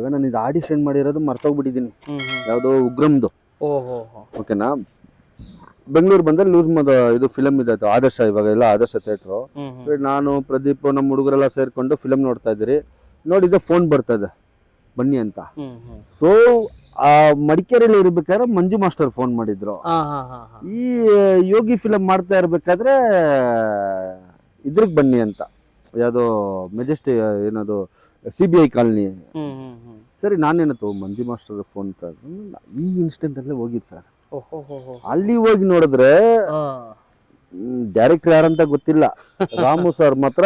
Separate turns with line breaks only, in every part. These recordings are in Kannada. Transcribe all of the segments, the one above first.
ಇವಾಗ ನಾನು ಇದು ಆಡಿಷನ್ ಮಾಡಿರೋದು ಮರ್ತೋಗ್ಬಿಟ್ಟಿದ್ದೀನಿ. ಯಾವುದೋ ಉಗ್ರಮ್ದು.
ಓಹೋ.
ಓಕೆನಾ, ಬೆಂಗಳೂರು ಬಂದ್ರೆ ಲೂಸ್ ಇದು ಫಿಲಮ್ ಇದೆ, ಆದರ್ಶ, ಇವಾಗ ಎಲ್ಲ ಆದರ್ಶ ಥಿಯೇಟ್ರು. ನಾನು ಪ್ರದೀಪ್ ನಮ್ಮ ಹುಡುಗರೆಲ್ಲ ಸೇರ್ಕೊಂಡು ಫಿಲಮ್ ನೋಡ್ತಾ ಇದ್ದೀರಿ. ನೋಡಿದ್ರೆ ಫೋನ್ ಬರ್ತದೆ ಬನ್ನಿ ಅಂತ. ಸೊ ಆ ಮಡಿಕೇರಿಯಲ್ಲಿ ಇರ್ಬೇಕಾದ್ರೆ ಮಂಜು ಮಾಸ್ಟರ್ ಫೋನ್ ಮಾಡಿದ್ರು. ಈ ಯೋಗಿ ಫಿಲಮ್ ಮಾಡ್ತಾ ಇರ್ಬೇಕಾದ್ರೆ ಇದ್ರಿಗೆ ಬನ್ನಿ ಅಂತ, ಯಾವುದೋ ಮೆಜೆಸ್ಟಿಕ್ ಏನದು CBI ಕಾಲನಿ. ಸರಿ, ನಾನೇನತ್ತು ಮಂಜು ಮಾಸ್ಟರ್ ಫೋನ್ ಈ ಇನ್ಸ್ಟೆಂಟ್ ಅಲ್ಲೇ ಹೋಗಿದ್ದು ಸರ್. ಅಲ್ಲಿ ಹೋಗಿ ನೋಡಿದ್ರೆ ಡೈರೆಕ್ಟರ್ ಯಾರಂತ ಗೊತ್ತಿಲ್ಲ, ರಾಮು ಸರ್ ಮಾತ್ರ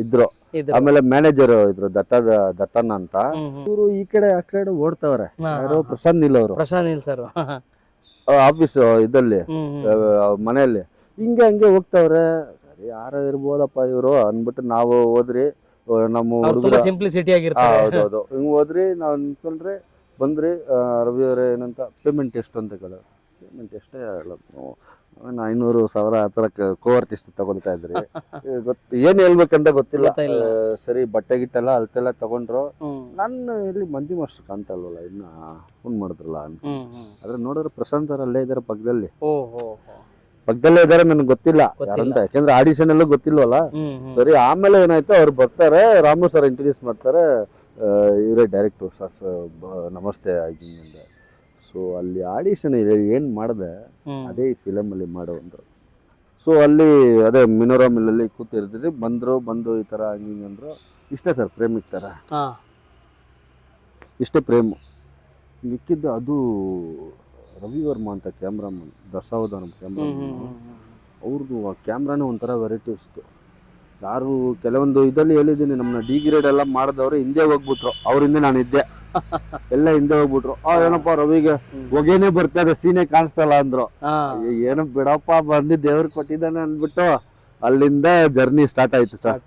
ಇದ್ರು. ಆಮೇಲೆ ಮ್ಯಾನೇಜರ್ ಇದ್ರು ದತ್ತಣ್ಣ ಅಂತ. ಇವರು ಈ ಕಡೆ ಆ ಕಡೆ ಓಡ್ತಾವ್ರೆ. ಯಾರು? ಪ್ರಶಾಂತ್ ನೀಲ್ ಅವರು, ಆಫೀಸ್ ಇದಲ್ಲಿ ಮನೆಯಲ್ಲಿ ಹಿಂಗೆ ಹಂಗೆ ಹೋಗ್ತಾವ್ರೆ. ಸರಿ, ಯಾರ ಇರ್ಬೋದಪ್ಪ ಇವರು ಅನ್ಬಿಟ್ಟು ನಾವು ಹೋದ್ರಿ. ನಮ್ಮ ಹುಡುಗರು
ಸಿಂಪ್ಲಿಸಿಟಿ
ಹೌದೌದು ಹಿಂಗ್ ಹೋದ್ರಿ. ನಾವು ನಿಂತ್ಕೊಂಡ್ರೆ ಬಂದ್ರಿ. ರವಿ ಅವರೇ ಏನಂತ ಪೇಮೆಂಟ್ ಎಷ್ಟು ಅಂತ ಕೇಳೋರು. ಪೇಮೆಂಟ್ ಎಷ್ಟೇ 500,000 ಆ ಥರ ಕೋಆರ್ಟಿಸ್ಟ್ ತಗೊಳ್ತಾ ಇದ್ರಿ. ಏನ್ ಹೇಳ್ಬೇಕಂತ ಗೊತ್ತಿಲ್ಲ. ಸರಿ, ಬಟ್ಟೆ ಗಿಟ್ಟೆಲ್ಲ ಅಲ್ತೆಲ್ಲ ತಗೊಂಡ್ರು. ನಾನು ಇಲ್ಲಿ ಮಂಜು ಮಾಸ್ಟರ್ ಕಾಣ್ತಾ ಇಲ್ವಲ್ಲ, ಇನ್ನ ಫೋನ್ ಮಾಡಿದ್ರಲ್ಲ ಅಂತ. ಆದ್ರೆ ನೋಡಿದ್ರೆ ಪ್ರಶಾಂತ್ ಅವ್ರು ಅಲ್ಲೇ ಇದಾರೆ, ಪಕ್ಕದಲ್ಲೇ ಇದಾರೆ. ನನ್ಗೆ ಗೊತ್ತಿಲ್ಲ ಯಾರಂತ, ಯಾಕೆಂದ್ರೆ ಆಡಿಷನ್ ಎಲ್ಲೂ ಗೊತ್ತಿಲ್ವಲ್ಲ. ಸರಿ, ಆಮೇಲೆ ಏನಾಯ್ತು, ಅವ್ರು ಬರ್ತಾರೆ, ರಾಮು ಸರ್ ಇಂಟ್ರೊಡ್ಯೂಸ್ ಮಾಡ್ತಾರೆ. ಇವರೇ ಡೈರೆಕ್ಟರ್ ಸರ್, ನಮಸ್ತೆ ಆಗಿಂದ. ಸೊ ಅಲ್ಲಿ ಆಡಿಷನ್ ಏನ್ ಮಾಡಿದೆ ಅದೇ ಈ ಫಿಲಮ್ ಅಲ್ಲಿ ಮಾಡೋ ಅಂದ್ರು. ಸೊ ಅಲ್ಲಿ ಅದೇ ಮಿನೋರಾ ಮಿಲ್ಲಲ್ಲಿ ಕೂತಿರ್ತೀರಿ. ಬಂದು ಈ ತರ ಹಂಗಿಂಗ್ ಅಂದ್ರು. ಇಷ್ಟೇ ಸರ್ ಫ್ರೇಮ್ ಇಕ್ತಾರ, ಇಷ್ಟೇ ಫ್ರೇಮು ಇಕ್ಕಿದ್ದು. ಅದು ರವಿ ವರ್ಮ ಅಂತ ಕ್ಯಾಮ್ರಾಮನ್, ದಸಾವಧಾನ ಕ್ಯಾಮ್ರಾಮನ್. ಅವ್ರದ್ದು ಆ ಕ್ಯಾಮ್ರಾನೇ ಒಂಥರ ವೆರೈಟಿ ಇತ್ತು. ಯಾರು ಕೆಲವೊಂದು ಇದರಲ್ಲಿ ಹೇಳಿದ್ದೀನಿ, ನಮ್ಮನ್ನ ಡಿಗ್ರೇಡ್ ಎಲ್ಲ ಮಾಡಿದವರು ಹಿಂದೆ ಹೋಗ್ಬಿಟ್ರು. ಅವ್ರಿಂದ ನಾನು ಇದ್ದೆ, ಎಲ್ಲ ಹಿಂದೆ ಹೋಗ್ಬಿಟ್ರು. ಏನಪ್ಪಾ ರವಿಗೆ ಹೊಗೆನೆ ಬರ್ತಾರೆ, ಸೀನೆ ಕಾಣಿಸ್ತಲ್ಲ ಅಂದ್ರು. ಏನು ಬಿಡಪ್ಪ, ಬಂದು ದೇವ್ರು ಕೊಟ್ಟಿದ್ದಾನೆ ಅಂದ್ಬಿಟ್ಟು ಅಲ್ಲಿಂದ ಜರ್ನಿ ಸ್ಟಾರ್ಟ್ ಆಯ್ತು ಸರ್.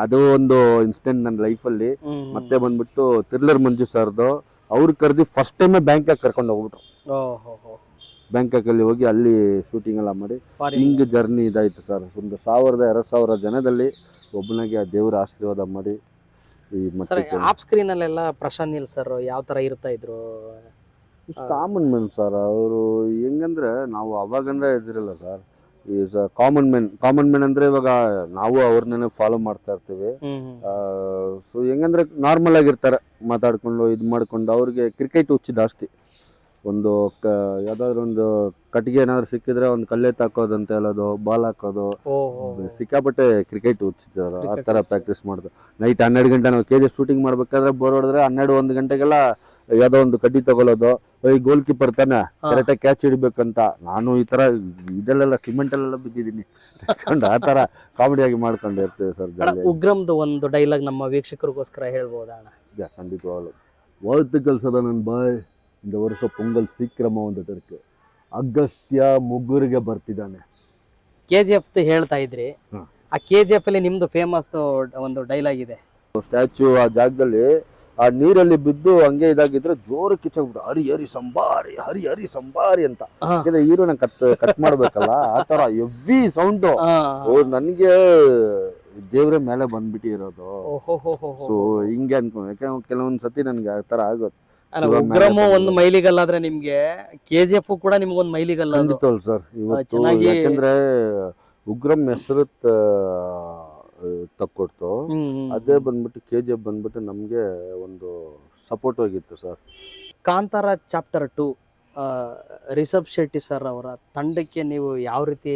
ಅದು ಒಂದು ಇನ್ಸಿಡೆಂಟ್ ನನ್ನ ಲೈಫಲ್ಲಿ. ಮತ್ತೆ ಬಂದ್ಬಿಟ್ಟು ಥ್ರಿಲ್ಲರ್ ಮಂಜು ಸರ್ದು, ಅವ್ರು ಕರೆದಿ ಫಸ್ಟ್ ಟೈಮೇ ಬ್ಯಾಂಕಾಕ್ ಕರ್ಕೊಂಡು ಹೋಗ್ಬಿಟ್ರು. ಬ್ಯಾಂಕಾಕ್ ಅಲ್ಲಿ ಹೋಗಿ ಅಲ್ಲಿ ಶೂಟಿಂಗ್ ಎಲ್ಲ ಮಾಡಿ ಹಿಂಗ್ ಜರ್ನಿ ಇದಾಯ್ತು ಸರ್. ಒಂದು 1,000-2,000 ಜನದಲ್ಲಿ ಒಬ್ಬನಿಗೆ ಆ ದೇವ್ರ ಆಶೀರ್ವಾದ ಮಾಡಿ.
ಆಫ್ ಸ್ಕ್ರೀನ್ ಅಲ್ಲೆಲ್ಲ ಪ್ರಶಾಂತ್ ನೀಲ್ ಸರ್ ಯಾವ ತರ ಇರ್ತಾ ಇದ್ರು?
ಕಾಮನ್ ಮ್ಯಾನ್ ಸರ್ ಅವರು. ಹೆಂಗಂದ್ರೆ ನಾವು ಅವಾಗಂದ್ರೆ ಇದಿರಲ್ಲ ಸರ್, ಈಸ್ ಕಾಮನ್ ಮ್ಯಾನ್ ಅಂದ್ರೆ ಇವಾಗ ನಾವು ಅವ್ರನ್ನೇ ಫಾಲೋ ಮಾಡ್ತಾ ಇರ್ತೀವಿ. ಸೊ ಹೆಂಗಂದ್ರೆ ನಾರ್ಮಲ್ ಆಗಿರ್ತಾರೆ, ಮಾತಾಡ್ಕೊಂಡು ಇದು ಮಾಡ್ಕೊಂಡು. ಅವ್ರಿಗೆ ಕ್ರಿಕೆಟ್ ಹುಚ್ಚು ಜಾಸ್ತಿ. ಒಂದು ಯಾವ್ದಾದ್ರು ಒಂದು ಕಟ್ಟಿಗೆ ಏನಾದ್ರು ಸಿಕ್ಕಿದ್ರೆ ಒಂದು ಕಲ್ಲೆತ್ತು ಹಾಕೋದಂತ ಹೇಳೋದು, ಬಾಲ್ ಹಾಕೋದು, ಸಿಕ್ಕಾಪಟ್ಟೆ ಕ್ರಿಕೆಟ್ ಹುಚ್ಚಿದ್ರು. ಆ ಥರ ಪ್ರಾಕ್ಟೀಸ್ ಮಾಡೋದು. ನೈಟ್ 12 ಗಂಟೆ ನಾವು KGF ಶೂಟಿಂಗ್ ಮಾಡ್ಬೇಕಾದ್ರೆ ಬೋರ್ ಹೊಡೆದ್ರೆ 12-1 ಗಂಟೆಗೆಲ್ಲ ಯಾವುದೋ ಒಂದು ಕಡ್ಡಿ ತಗೊಳ್ಳೋದು. ಈ ಗೋಲ್ ಕೀಪರ್ ತಾನೆ, ಕರೆಕ್ಟಾಗಿ ಕ್ಯಾಚ್ ಹಿಡಿಬೇಕಂತ. ನಾನು ಈ ತರ ಇದೆಲ್ಲ ಸಿಮೆಂಟಲ್ಲೆಲ್ಲ ಬಿದ್ದಿದ್ದೀನಿ, ಆ ತರ ಕಾಮಿಡಿಯಾಗಿ ಮಾಡ್ಕೊಂಡು ಇರ್ತೀವಿ ಸರ್.
ಉಗ್ರಮ್ದು ಒಂದು ಡೈಲಾಗ್ ನಮ್ಮ ವೀಕ್ಷಕರಿಗೋಸ್ಕರ ಹೇಳ್ಬೋದಾ?
ಖಂಡಿತವಾಗ್ಲು. வாழ்த்துக்கள் சதனன் பாய், இந்த வருஷம் பொங்கல் சீக்கிரமா வந்துட்டு ಅಗಸ್ತ್ಯ ಮುಗ್ಗುರಿಗೆ ಬರ್ತಿದ್ದಾನೆ.
KGF ಹೇಳ್ತಾ ಇದ್ರಿ, ಆ KGF ಅಲ್ಲಿ ನಿಮ್ದು ಫೇಮಸ್ ಒಂದು ಡೈಲಾಗ್ ಇದೆ.
ಸ್ಟ್ಯಾಚ್ಯೂ ಆ ಜಾಗದಲ್ಲಿ ಆ ನೀರಲ್ಲಿ ಬಿದ್ದು ಹಂಗೆ ಇದಾಗಿದ್ರೆ ಜೋರು ಕಿಚ್ಚೋಗ್ಬಿಟ್ಟು ಹರಿ ಹರಿ ಸಂಬಾರಿ, ಹರಿ ಹರಿ ಸಂಬಾರಿ ಅಂತ. ಯಾಕಂದ್ರೆ ಹೀರೋನ ಕಟ್ ಮಾಡ್ಬೇಕಲ್ಲ, ಆ ತರ ಎವ್ವಿ ಸೌಂಡು. ನನ್ಗೆ ದೇವ್ರ ಮೇಲೆ ಬಂದ್ಬಿಟ್ಟಿರೋದು. ಸೊ ಹಿಂಗೆ ಅನ್ಕೊಂಡು, ಯಾಕಂದ್ರೆ ಕೆಲವೊಂದ್ ಸತಿ ನನ್ಗೆ ಆ ತರ ಆಗುತ್ತೆ.
ಉಗ್ರಮ ಒಂದು ಮೈಲಿಗಲ್ಲಾದ್ರೆ ನಿಮ್ಗೆ KGF ಕೂಡ ನಿಮ್ಗೊಂದು ಮೈಲಿಗಲ್ಲ.
ಖಂಡಿತವಲ್ಲ ಸರ್. ಇವತ್ತು ಯಾಕಂದ್ರೆ ಉಗ್ರಂ ಹೆಸರು ತಕ್ಕೊಡ್ತು, ಅದೇ ಬಂದ್ಬಿಟ್ಟು KGF ಬಂದ್ಬಿಟ್ಟು ನಮ್ಗೆ ಒಂದು ಸಪೋರ್ಟ್ ಆಗಿತ್ತು sir.
Kantara chapter 2 Rishab Shetty sir ಅವರ ತಂಡಕ್ಕೆ ನೀವು ಯಾವ ರೀತಿ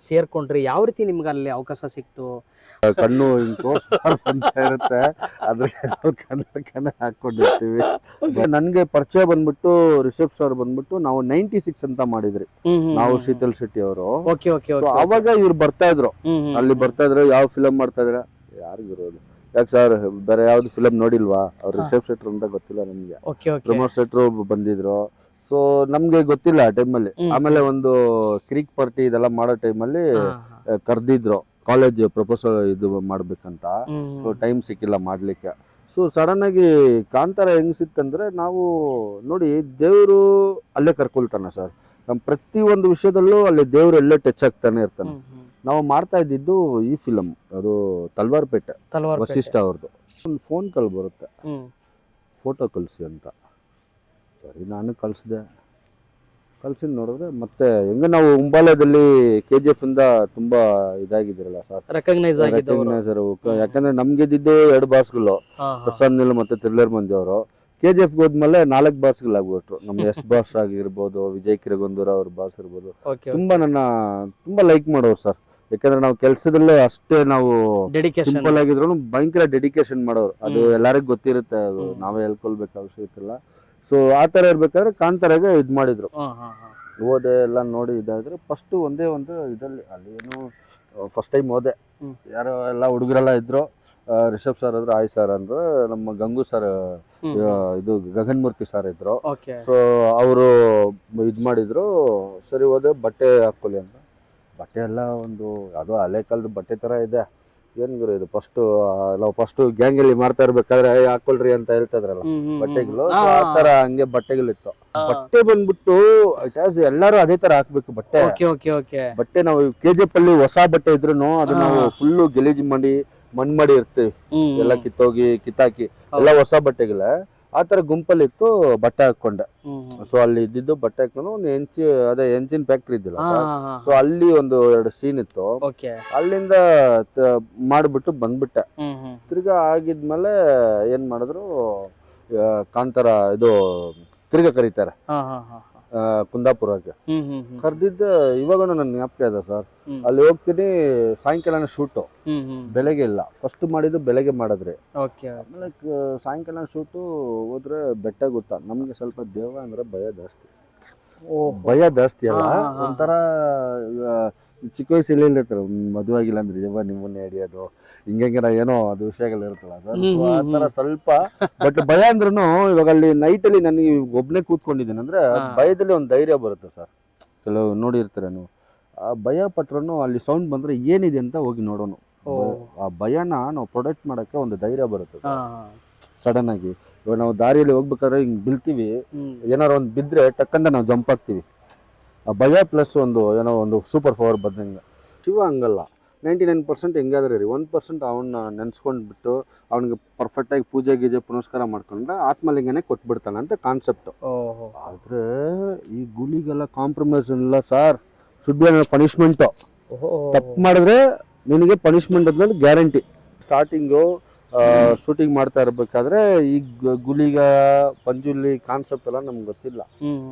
ಸೇರ್ಕೊಂಡ್ರಿ? ಯಾವ ರೀತಿ ನಿಮ್ಗೆ ಅಲ್ಲಿ ಅವಕಾಶ ಸಿಕ್ತು?
ಕಣ್ಣು ಹಿಂಗ್ ತೋರ್ಸ್ತಾ ಇರುತ್ತೆ, ಅದ್ರ ಕಣ್ಣ ಹಾಕೊಂಡಿರ್ತೀವಿ. ನನ್ಗೆ ಪರಿಚಯ ಬಂದ್ಬಿಟ್ಟು ರಿಷಬ್ ಸರ್ ಬಂದ್ಬಿಟ್ಟು ನಾವು 96 ಅಂತ ಮಾಡಿದ್ರಿ ನಾವು, ಶೀತಲ್ ಶೆಟ್ಟಿ ಅವರು. ಅವಾಗ ಇವ್ರು ಬರ್ತಾ ಇದ್ರು, ಅಲ್ಲಿ ಬರ್ತಾ ಇದ್ರು. ಯಾವ ಫಿಲಮ್ ಮಾಡ್ತಾ ಇದ್ರ? ಯಾರಿಗಿರೋದು, ಯಾಕೆ ಸರ್ ಬೇರೆ ಯಾವ್ದು ಫಿಲಮ್ ನೋಡಿಲ್ವಾ? ಅವ್ರು ರಿಷಬ್ ಶೆಟ್ರು ಅಂತ ಗೊತ್ತಿಲ್ಲ ನಮ್ಗೆ. ಪ್ರಮೋದ್ ಶೆಟ್ರು ಬಂದಿದ್ರು. ಸೊ ನಮ್ಗೆ ಗೊತ್ತಿಲ್ಲ ಆ ಟೈಮಲ್ಲಿ. ಆಮೇಲೆ ಒಂದು ಕ್ರಿಕ್ ಪಾರ್ಟಿ ಇದೆಲ್ಲ ಮಾಡೋ ಟೈಮಲ್ಲಿ ಕರ್ದಿದ್ರು, ಕಾಲೇಜ್ ಪ್ರಪೋಸಲ್ ಇದು ಮಾಡ್ಬೇಕಂತ. ಸೊ ಟೈಮ್ ಸಿಕ್ಕಿಲ್ಲ ಮಾಡ್ಲಿಕ್ಕೆ. ಸೊ ಸಡನ್ ಆಗಿ ಕಾಂತಾರ ಹೆಂಗ್ ಸಿಕ್ತಂದ್ರೆ, ನಾವು ನೋಡಿ ದೇವ್ರು ಅಲ್ಲೇ ಕರ್ಕೊಳ್ತಾನೆ ಸರ್. ನಮ್ ಪ್ರತಿ ಒಂದು ವಿಷಯದಲ್ಲೂ ಅಲ್ಲಿ ದೇವ್ರು ಎಲ್ಲೇ ಟಚ್ ಆಗ್ತಾನೆ ಇರ್ತಾನೆ. ನಾವು ಮಾಡ್ತಾ ಇದ್ದಿದ್ದು ಈ ಫಿಲಮ್, ಅದು ತಲ್ವಾರ್ಪೇಟೆ, ವಸಿಷ್ಠ ಅವ್ರದ್ದು. ಒಂದು ಫೋನ್ ಕಾಲ್ ಬರುತ್ತೆ, ಫೋಟೋ ಕಳಿಸಿ ಅಂತ. ಸರಿ ನಾನು ಕಳಿಸಿದೆ. ಕಳ್ಸಿದ್ ನೋಡಿದ್ರೆ ಮತ್ತೆ ಹೆಂಗ ನಾವು ಉಂಬಾಲದಲ್ಲಿ KGF ಇಂದ ತುಂಬಾ ಇದಾಗಿದ್ರಲ್ಲ ಸರ್,
ರೆಕಗ್ನೈಸ್ ಆಗಿದ್ದವರು.
ಯಾಕಂದ್ರೆ ನಮ್ಗೆ ಇದ್ದಿದ್ದು 2 ಬಾಸ್ಗಳು, ಪ್ರಸಾದ್ ನಿಲ್ ಮತ್ತೆ ಥ್ರಿಲ್ಲರ್ ಮಂಜು ಅವರು. KGF ಹೋದ್ಮೇಲೆ 4 ಬಾಸ್ಗಳಾಗ್ಬಿಟ್ರು. ನಮ್ಮ ಎಸ್ ಬಾಸ್ ಆಗಿರ್ಬೋದು, ವಿಜಯ್ ಕಿರಗೊಂದೂರ್ ಅವ್ರ ಬಾಸ್ ಇರ್ಬೋದು, ತುಂಬಾ ತುಂಬಾ ಲೈಕ್ ಮಾಡೋರು ಸರ್. ಯಾಕಂದ್ರೆ ನಾವು ಕೆಲಸದಲ್ಲೇ ಅಷ್ಟೇ ನಾವು ಸಿಂಪಲ್ ಆಗಿದ್ರು ಭಯಂಕರ ಡೆಡಿಕೇಶನ್ ಮಾಡೋರು. ಅದು ಎಲ್ಲರಿಗೂ ಗೊತ್ತಿರುತ್ತೆ, ಅದು ನಾವೇ ಹೇಳ್ಕೊಳ್ಬೇಕು ಅವಶ್ಯಕತೆ ಇಲ್ಲ. ಸೊ ಆ ತರ ಇರ್ಬೇಕಾದ್ರೆ ಕಾಂತಾರಾಗೆ ಇದ್ ಮಾಡಿದ್ರು. ಓದೆ ಎಲ್ಲ ನೋಡಿ ಇದಾದ್ರೆ ಫಸ್ಟ್ ಒಂದೇ ಒಂದು ಇದಲ್ಲಿ ಅಲ್ಲಿ ಏನು ಫಸ್ಟ್ ಟೈಮ್ ಹೋದೆ. ಯಾರೋ ಎಲ್ಲ ಹುಡುಗರೆಲ್ಲ ಇದ್ರು. ರಿಷಬ್ ಸರ್ ಆದ್ರು, ಆಯ್ ಸರ್ ಅಂದ್ರೆ, ನಮ್ಮ ಗಂಗು ಸರ್, ಇದು ಗಗನ್ಮೂರ್ತಿ ಸರ್ ಇದ್ರು. ಸೊ ಅವರು ಇದ್ ಮಾಡಿದ್ರು. ಸರಿ ಹೋದೆ, ಬಟ್ಟೆ ಹಾಕೊಳ್ಳಿ ಅಂತ. ಬಟ್ಟೆ ಎಲ್ಲ ಒಂದು ಅದು ಹಳೆ ಕಾಲದ ಬಟ್ಟೆ ತರ ಇದೆ. ಏನ್ ಗುರು ಇದು, ನಾವು ಫಸ್ಟ್ ಗ್ಯಾಂಗ್ ಅಲ್ಲಿ ಮಾಡ್ತಾ ಇರ್ಬೇಕಾದ್ರೆ ಹಾಕೊಳ್ರಿ ಅಂತ ಹೇಳ್ತಾ ಇದ್ರಲ್ಲ ಬಟ್ಟೆಗಳು, ಆ ತರ ಹಂಗೆ ಬಟ್ಟೆಗಳಿತ್ತು. ಬಟ್ಟೆ ಬಂದ್ಬಿಟ್ಟು ಎಲ್ಲಾರು ಅದೇ ತರ ಹಾಕ್ಬೇಕು ಬಟ್ಟೆ. ಬಟ್ಟೆ ನಾವು KGF ಅಲ್ಲಿ ಹೊಸ ಬಟ್ಟೆ ಇದ್ರು ಅದು ನಾವು ಫುಲ್ ಗಲೀಜ್ ಮಾಡಿ ಮಣ್ ಮಾಡಿ ಇರ್ತೀವಿ, ಎಲ್ಲ ಕಿತ್ತಾಕಿ ಎಲ್ಲ ಹೊಸ ಬಟ್ಟೆಗಳೇ. ಆ ತರ ಗುಂಪಲ್ಲಿತ್ತು, ಬಟ್ಟೆ ಹಾಕೊಂಡೆ. ಸೊ ಅಲ್ಲಿ ಇದ್ದಿದ್ದು ಬಟ್ಟೆ ಹಾಕೊಂಡು ಒಂದು ಹೆಂಚಿನ ಫ್ಯಾಕ್ಟ್ರಿ ಇದ್ದಿಲ್ಲ. ಸೊ ಅಲ್ಲಿ ಒಂದು 2 ಸೀನ್ ಇತ್ತು. ಅಲ್ಲಿಂದ ಮಾಡ್ಬಿಟ್ಟು ಬಂದ್ಬಿಟ್ಟೆ. ತಿರ್ಗಾ ಆಗಿದ್ಮೇಲೆ ಏನ್ ಮಾಡಿದ್ರು, ಕಾಂತಾರ ಇದು ತಿರ್ಗಾ ಕರೀತಾರೆ ಕುಂದಾಪುರಕ್ಕೆ. ಕರ್ದಿದ್ದ ಇವಾಗ ನನ್ನ ಜ್ಞಾಪಕ ಇದೆ ಸರ್. ಅಲ್ಲಿ ಹೋಗ್ತೀನಿ, ಸಾಯಂಕಾಲ ಶೂಟು, ಬೆಳಗ್ಗೆ ಇಲ್ಲ. ಫಸ್ಟ್ ಮಾಡಿದ್ದು ಬೆಳಗ್ಗೆ ಮಾಡಿದ್ರಿ. ಆಮೇಲೆ ಸಾಯಂಕಾಲ ಶೂಟು ಹೋದ್ರೆ ಬೆಟ್ಟ ಗೊತ್ತಾ, ನಮ್ಗೆ ಸ್ವಲ್ಪ ದೇವ ಅಂದ್ರೆ ಭಯ ಜಾಸ್ತಿ ಅಲ್ಲ. ಒಂಥರ ಚಿಕ್ಕ ವಯಸ್ಸಲ್ಲಿ ಇರ್ತಾರೆ, ಮದುವೆ ಆಗಿಲ್ಲ ಅಂದ್ರೆ ದೇವ ನಿಮ್ಮನ್ನೇ ಹಿಡಿಯೋದು, ಹಿಂಗೆ ಏನೋ ಅದು ವಿಷಯಗಳು ಇರುತ್ತಲ್ಲ ಸರ್. ಸೊ ಆ ತರ ಸ್ವಲ್ಪ ಬಟ್ ಭಯ ಅಂದ್ರೂ ಇವಾಗ ಅಲ್ಲಿ ನೈಟ್ ಅಲ್ಲಿ ನನಗೆ ಒಬ್ನೇ ಕೂತ್ಕೊಂಡಿದ್ದೀನಿ ಅಂದ್ರೆ ಭಯದಲ್ಲಿ ಒಂದು ಧೈರ್ಯ ಬರುತ್ತೆ ಸರ್. ಕೆಲವು ನೋಡಿರ್ತೀರ ನೀವು, ಆ ಭಯ ಪಟ್ರು ಅಲ್ಲಿ ಸೌಂಡ್ ಬಂದ್ರೆ ಏನಿದೆ ಅಂತ ಹೋಗಿ ನೋಡೋಣ. ಆ ಭಯನ ನಾವು ಪ್ರೊಟೆಕ್ಟ್ ಮಾಡಕ್ಕೆ ಒಂದು ಧೈರ್ಯ ಬರುತ್ತೆ ಸಡನ್ ಆಗಿ. ಇವಾಗ ನಾವು ದಾರಿಯಲ್ಲಿ ಹೋಗ್ಬೇಕಾದ್ರೆ ಹಿಂಗ್ ಬೀಳ್ತೀವಿ, ಏನಾರು ಒಂದು ಬಿದ್ರೆ ಟಕ್ಕಂತ ನಾವು ಜಂಪ್ ಆಗ್ತೀವಿ. ಆ ಭಯ ಪ್ಲಸ್ ಒಂದು ಏನೋ ಒಂದು ಸೂಪರ್ ಪವರ್ ಬಂದಂಗೆ. ಶಿವ ಹಂಗಲ್ಲ, 99% ಹೆಂಗಾದ್ರೆ 1% ಅವನ್ನ ನೆನ್ಸ್ಕೊಂಡ್ಬಿಟ್ಟು ಅವ್ನಿಗೆ ಪರ್ಫೆಕ್ಟ್ ಆಗಿ ಪೂಜೆ ಗೀಜೆ ಪುನಸ್ಕಾರ ಮಾಡ್ಕೊಂಡ್ರೆ ಆತ್ಮಲಿಂಗನೇ ಕೊಟ್ಬಿಡ್ತಾನೆ ಅಂತ ಕಾನ್ಸೆಪ್ಟ್. ಆದ್ರೆ ಈ ಗುಳಿಗೆಲ್ಲ ಕಾಂಪ್ರಮೈಸ್ ಇಲ್ಲ ಸರ್. Should be punishment. ತಪ್ಪು ಮಾಡಿದ್ರೆ ನಿನಗೆ ಪನಿಷ್ಮೆಂಟ್ ಅದ್ಮೇಲೆ ಗ್ಯಾರಂಟಿ. ಸ್ಟಾರ್ಟಿಂಗು ಶೂಟಿಂಗ್ ಮಾಡ್ತಾ ಇರ್ಬೇಕಾದ್ರೆ ಈ ಗುಳಿಗ ಪಂಜುಲಿ ಕಾನ್ಸೆಪ್ಟ್ ಎಲ್ಲ ನಮ್ಗೆ ಗೊತ್ತಿಲ್ಲ.